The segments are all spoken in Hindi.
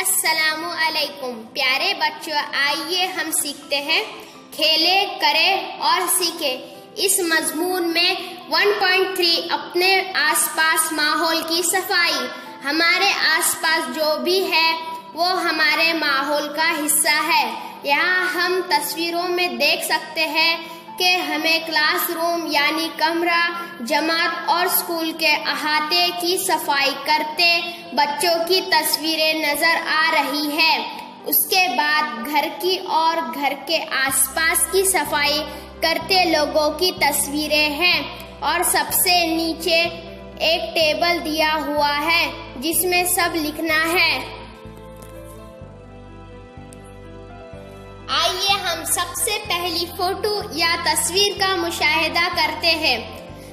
अस्सलामु अलैकुम प्यारे बच्चों, आइए हम सीखते हैं खेले, करे और सीखे। इस मजमून में 1.3 अपने आसपास माहौल की सफाई। हमारे आसपास जो भी है वो हमारे माहौल का हिस्सा है। यहाँ हम तस्वीरों में देख सकते हैं कि हमें क्लासरूम यानी कमरा, जमात और स्कूल के अहाते की सफाई करते बच्चों की तस्वीरें नजर आ रही है। उसके बाद घर की और घर के आसपास की सफाई करते लोगों की तस्वीरें हैं और सबसे नीचे एक टेबल दिया हुआ है जिसमें सब लिखना है। आइए हम सबसे पहली फोटो या तस्वीर का मुशाहिदा करते हैं।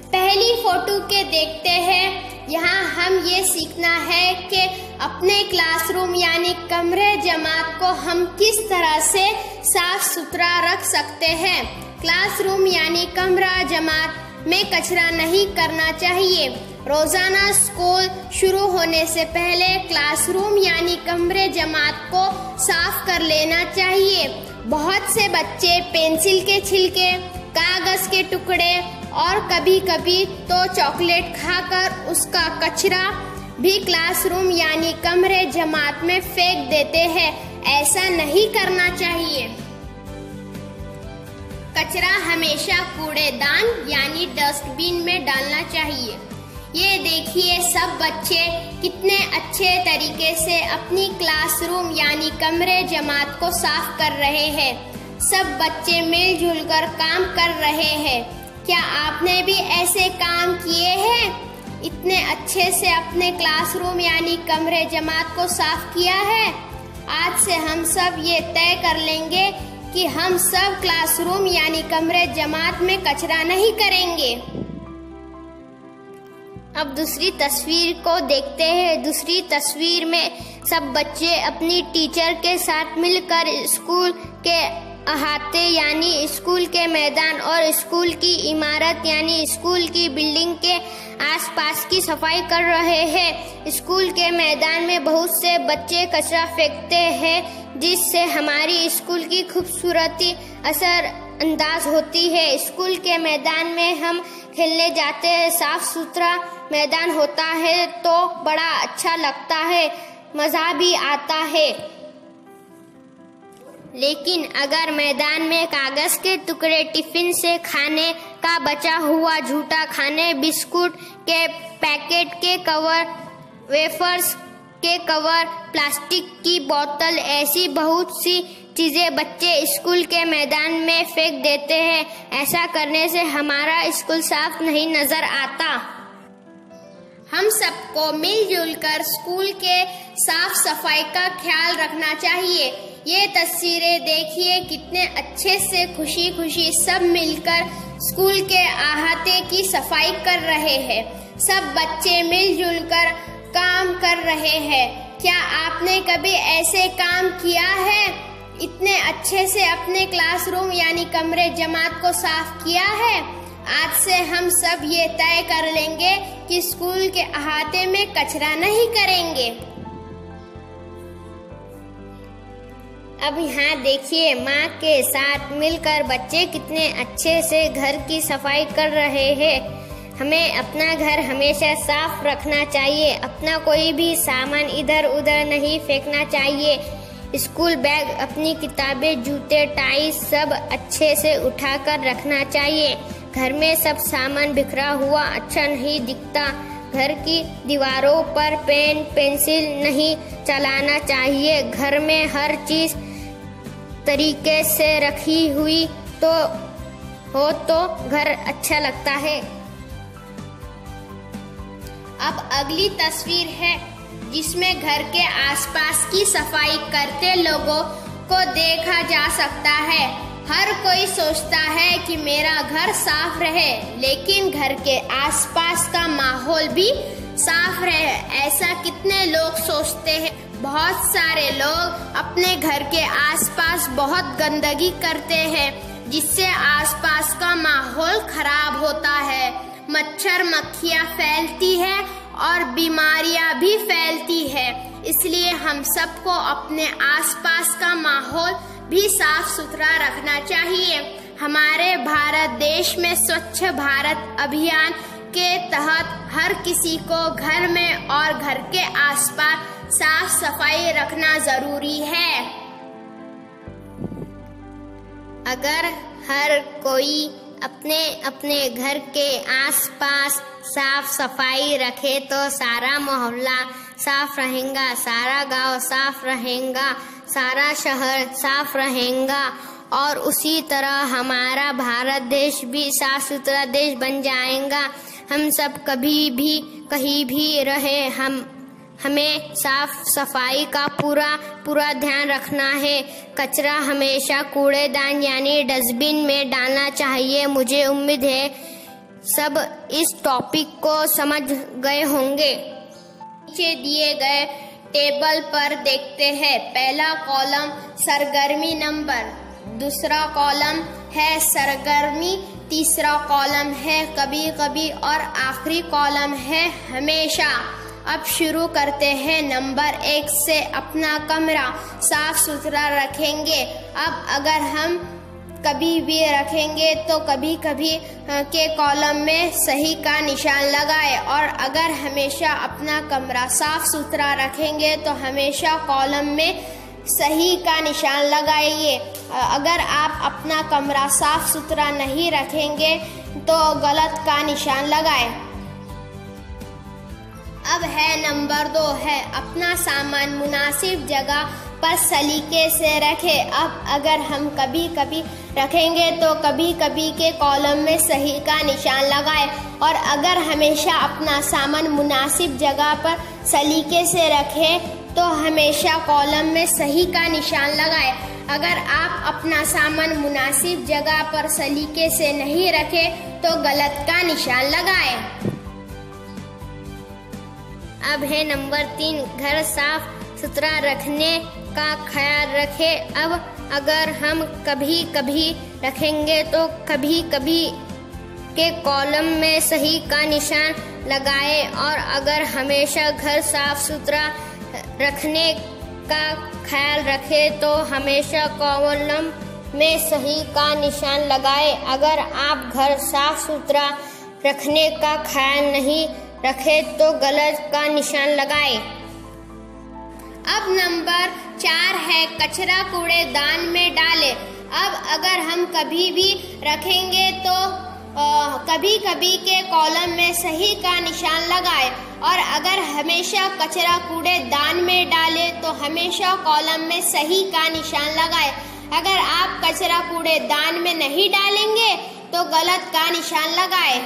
पहली फोटो के देखते हैं। यहाँ हम ये सीखना है कि अपने क्लासरूम यानी कमरे जमात को हम किस तरह से साफ सुथरा रख सकते हैं। क्लासरूम यानी कमरा जमात में कचरा नहीं करना चाहिए। रोजाना स्कूल शुरू होने से पहले क्लासरूम यानी कमरे जमात को साफ कर लेना चाहिए। बहुत से बच्चे पेंसिल के छिलके, कागज के टुकड़े और कभी कभी तो चॉकलेट खाकर उसका कचरा भी क्लासरूम यानी कमरे जमात में फेंक देते हैं। ऐसा नहीं करना चाहिए। कचरा हमेशा कूड़ेदान यानी डस्टबिन में डालना चाहिए। ये देखिए सब बच्चे कितने अच्छे तरीके से अपनी क्लासरूम यानी कमरे जमात को साफ कर रहे हैं। सब बच्चे मिलजुल कर काम कर रहे हैं। क्या आपने भी ऐसे काम किए हैं? इतने अच्छे से अपने क्लासरूम यानी कमरे जमात को साफ किया है? आज से हम सब ये तय कर लेंगे कि हम सब क्लासरूम यानी कमरे जमात में कचरा नहीं करेंगे। अब दूसरी तस्वीर को देखते हैं। दूसरी तस्वीर में सब बच्चे अपनी टीचर के साथ मिलकर स्कूल के अहाते यानी स्कूल के मैदान और स्कूल की इमारत यानी स्कूल की बिल्डिंग के आसपास की सफाई कर रहे हैं। स्कूल के मैदान में बहुत से बच्चे कचरा फेंकते हैं जिससे हमारी स्कूल की खूबसूरती असर अंदाज होती है। स्कूल के मैदान में हम खेलने जाते हैं। साफ सुथरा मैदान होता है तो बड़ा अच्छा लगता है, मजा भी आता है। लेकिन अगर मैदान में कागज के टुकड़े, टिफिन से खाने का बचा हुआ झूठा खाने, बिस्कुट के पैकेट के कवर, वेफर्स के कवर, प्लास्टिक की बोतल, ऐसी बहुत सी चीजें बच्चे स्कूल के मैदान में फेंक देते हैं। ऐसा करने से हमारा स्कूल साफ नहीं नजर आता। हम सबको मिलजुल कर स्कूल के साफ सफाई का ख्याल रखना चाहिए। ये तस्वीरें देखिए कितने अच्छे से खुशी खुशी सब मिलकर स्कूल के अहाते की सफाई कर रहे हैं। सब बच्चे मिलजुल कर काम कर रहे हैं। क्या आपने कभी ऐसे काम किया है? इतने अच्छे से अपने क्लासरूम यानी कमरे जमात को साफ किया है? आज से हम सब ये तय कर लेंगे कि स्कूल के अहाते में कचरा नहीं करेंगे। अब यहाँ देखिए माँ के साथ मिलकर बच्चे कितने अच्छे से घर की सफाई कर रहे हैं। हमें अपना घर हमेशा साफ रखना चाहिए। अपना कोई भी सामान इधर उधर नहीं फेंकना चाहिए। स्कूल बैग, अपनी किताबें, जूते, टाई सब अच्छे से उठाकर रखना चाहिए। घर में सब सामान बिखरा हुआ अच्छा नहीं दिखता। घर की दीवारों पर पेन, पेंसिल नहीं चलाना चाहिए। घर में हर चीज तरीके से रखी हुई तो हो तो घर अच्छा लगता है। अब अगली तस्वीर है जिसमें घर के आसपास की सफाई करते लोगों को देखा जा सकता है। हर कोई सोचता है कि मेरा घर साफ रहे, लेकिन घर के आसपास का माहौल भी साफ रहे। ऐसा कितने लोग सोचते हैं? बहुत सारे लोग अपने घर के आसपास बहुत गंदगी करते हैं जिससे आसपास का माहौल खराब होता है। मच्छर मक्खियाँ फैलती है और बीमारियां भी फैलती है। इसलिए हम सबको अपने आसपास का माहौल भी साफ सुथरा रखना चाहिए। हमारे भारत देश में स्वच्छ भारत अभियान के तहत हर किसी को घर में और घर के आसपास साफ सफाई रखना जरूरी है। अगर हर कोई अपने अपने घर के आसपास साफ सफाई रखे तो सारा मोहल्ला साफ रहेगा, सारा गांव साफ रहेगा, सारा शहर साफ रहेगा और उसी तरह हमारा भारत देश भी साफ सुथरा देश बन जाएगा। हम सब कभी भी कहीं भी रहे हमें साफ सफाई का पूरा ध्यान रखना है। कचरा हमेशा कूड़ेदान यानी डस्टबिन में डालना चाहिए। मुझे उम्मीद है सब इस टॉपिक को समझ गए होंगे। नीचे दिए गए टेबल पर देखते हैं। पहला कॉलम सरगर्मी नंबर, दूसरा कॉलम है सरगर्मी, तीसरा कॉलम है कभी कभी और आखिरी कॉलम है हमेशा। अब शुरू करते हैं नंबर 1 से। अपना कमरा साफ सुथरा रखेंगे। अब अगर हम कभी भी रखेंगे तो कभी कभी के कॉलम में सही का निशान लगाए और अगर हमेशा अपना कमरा साफ सुथरा रखेंगे तो हमेशा कॉलम में सही का निशान लगाइए। अगर आप अपना कमरा साफ सुथरा नहीं रखेंगे तो गलत का निशान लगाए। अब है नंबर 2 है अपना सामान मुनासिब जगह पर सलीके से रखें। अब अगर हम कभी कभी रखेंगे तो कभी कभी के कॉलम में सही का निशान लगाए और अगर हमेशा अपना सामान मुनासिब जगह पर सलीके से रखें तो हमेशा कॉलम में सही का निशान लगाए। अगर आप अपना सामान मुनासिब जगह पर सलीके से नहीं रखें तो गलत का निशान लगाए। अब है नंबर 3 घर साफ सुथरा रखने का ख्याल रखें। अब अगर हम कभी कभी रखेंगे तो कभी कभी के कॉलम में सही का निशान लगाए और अगर हमेशा घर साफ सुथरा रखने का ख्याल रखें तो हमेशा कॉलम में सही का निशान लगाए। अगर आप घर साफ सुथरा रखने का ख्याल नहीं रखे तो गलत का निशान लगाए। अब नंबर 4 है कचरा कूड़ेदान में डालें। अब अगर हम कभी भी रखेंगे तो कभी कभी के कॉलम में सही का निशान लगाए और अगर हमेशा कचरा कूड़ेदान में डालें तो हमेशा कॉलम में सही का निशान लगाए। अगर आप कचरा कूड़ेदान में नहीं डालेंगे तो गलत का निशान लगाए।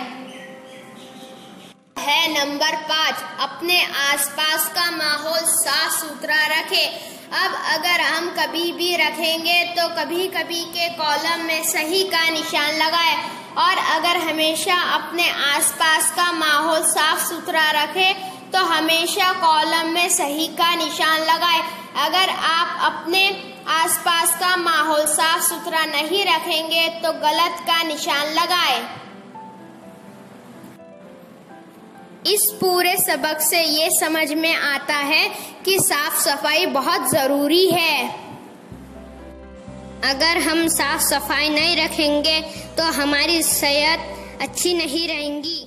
है नंबर 5 अपने आसपास का माहौल साफ सुथरा रखें। अब अगर हम कभी भी रखेंगे तो कभी कभी के कॉलम में सही का निशान लगाए और अगर हमेशा अपने आसपास का माहौल साफ सुथरा रखें तो हमेशा कॉलम में सही का निशान लगाए। अगर आप अपने आसपास का माहौल साफ सुथरा नहीं रखेंगे तो गलत का निशान लगाए। इस पूरे सबक से ये समझ में आता है कि साफ सफाई बहुत जरूरी है। अगर हम साफ सफाई नहीं रखेंगे तो हमारी सेहत अच्छी नहीं रहेंगी।